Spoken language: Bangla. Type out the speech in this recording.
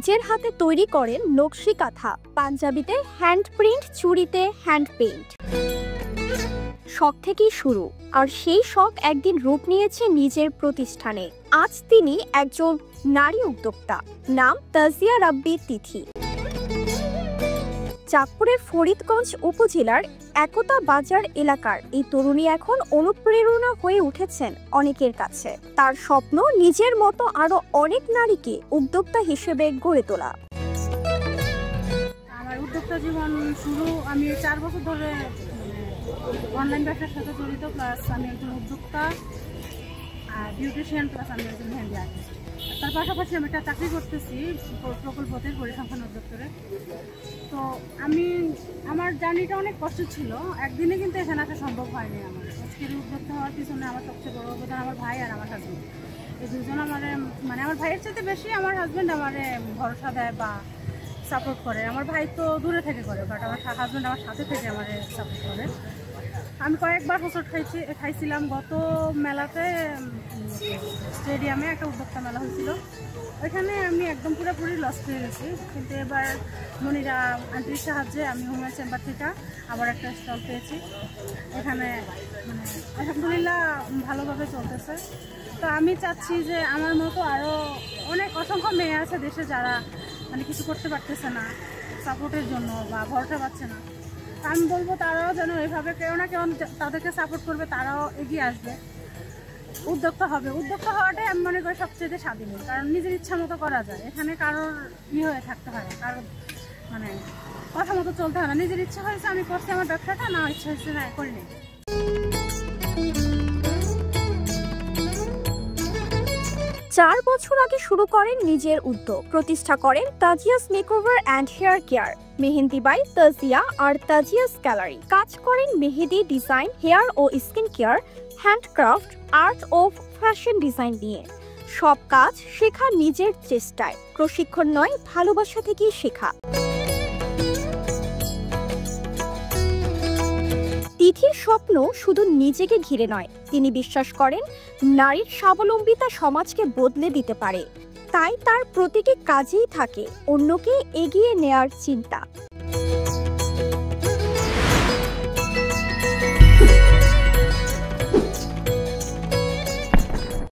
নিজের হাতে তৈরি করেন নকশি কাঁথা, পাঞ্জাবিতে হ্যান্ড প্রিন্ট, চুড়িতে হ্যান্ড পেইন্ট। শখ থেকেই শুরু, আর সেই শখ একদিন রূপ নিয়েছে নিজের প্রতিষ্ঠানে। আজ তিনি একজন নারী উদ্যোক্তা, নাম তাজিয়া রাব্বি তিথি। চাঁদপুরের ফরিদগঞ্জ উপজেলার একতা বাজার এলাকার এই তরুণী এখন অনুপ্রেরণা হয়ে উঠেছেন অনেকের কাছে। তার স্বপ্ন নিজের মতো আরো অনেক নারীকে উদ্যোক্তা হিসেবে গড়ে তোলা। আমার উদ্যোক্তা জীবন শুরু, আমি 4 বছর ধরে অনলাইন ব্যবসার সাথে জড়িত, প্লাস আমি একজন উদ্যোক্তা, বিউটিশিয়ান, প্লাস আমি একজন মেহেন্দি আর্টিস্ট। তার পাশাপাশি আমি একটা চাকরি করতেছি প্রকল্পতের পরিসংখ্যান উদ্যোক্তরে। তো আমার জার্নিটা অনেক কষ্ট ছিল, একদিনে কিন্তু এখানে আসা সম্ভব হয়নি। আমার আজকের উদ্যোক্তা হওয়ার পিছনে আমার সবচেয়ে বড় অবদান আমার ভাই আর আমার হাজব্যান্ড। এই দুজন আমার ভাইয়ের চাইতে বেশি আমার হাজব্যান্ড আমারে ভরসা দেয় বা সাপোর্ট করে। আমার ভাই তো দূরে থেকে করে, বাট আমার হাজব্যান্ড আমার সাথে থেকে আমার সাপোর্ট করে। আমি কয়েকবার হোঁচট খাইছিলাম। গত মেলাতে স্টেডিয়ামে একটা উদ্যোক্তা মেলা হয়েছিল, ওইখানে আমি একদম পুরোপুরি লস খেয়ে গেছি। কিন্তু এবার মনিরা আন্টির সাহায্যে আমি হোমিও চেম্বার থেকে আবার একটা স্টল পেয়েছি। এখানে আলহামদুলিল্লাহ ভালোভাবে চলতেছে। তো আমি চাচ্ছি যে আমার মতো আরও অনেক অসংখ্য মেয়ে আছে দেশে, যারা কিছু করতে পারতেছে না সাপোর্টের জন্য বা ভরসা পাচ্ছে না। আমি বলবো তারাও যেন এভাবে কেউ না কেউ তাদেরকে সাপোর্ট করবে, তারাও এগিয়ে আসবে, উদ্যোক্তা হবে। উদ্যোক্তা হওয়াটাই আমি মনে করি সবচেয়ে স্বাধীন, কারণ নিজের ইচ্ছা মতো করা যায়। এখানে কারোর হয়ে থাকতে হয় না, কারোর কথা মতো চলতে হয় না। নিজের ইচ্ছা হয়েছে আমি করছি আমার ব্যবসাটা, না ইচ্ছা হয়েছে না করিনি। 4 বছর আগে শুরু করেন নিজের উদ্যোগ, প্রতিষ্ঠা করেন Tajia's makeover and hair care, Mehendi by Tajia আর তাজিয়াস গ্যালারি। কাজ করেন মেহেদি ডিজাইন, হেয়ার ও স্কিন কেয়ার, হ্যান্ডক্রাফট, আর্ট ও ফ্যাশন ডিজাইন নিয়ে। সব কাজ শেখা নিজের চেষ্টায়, প্রশিক্ষণ নয়, ভালোবাসা থেকেই শেখা। তিথির স্বপ্ন শুধু নিজেকে ঘিরে নয়, তিনি বিশ্বাস করেন নারীর স্বাবলম্বিতা সমাজকে বদলে দিতে পারে। তাই তার প্রতিটি কাজেই থাকে অন্যকে এগিয়ে নেয়ার চিন্তা।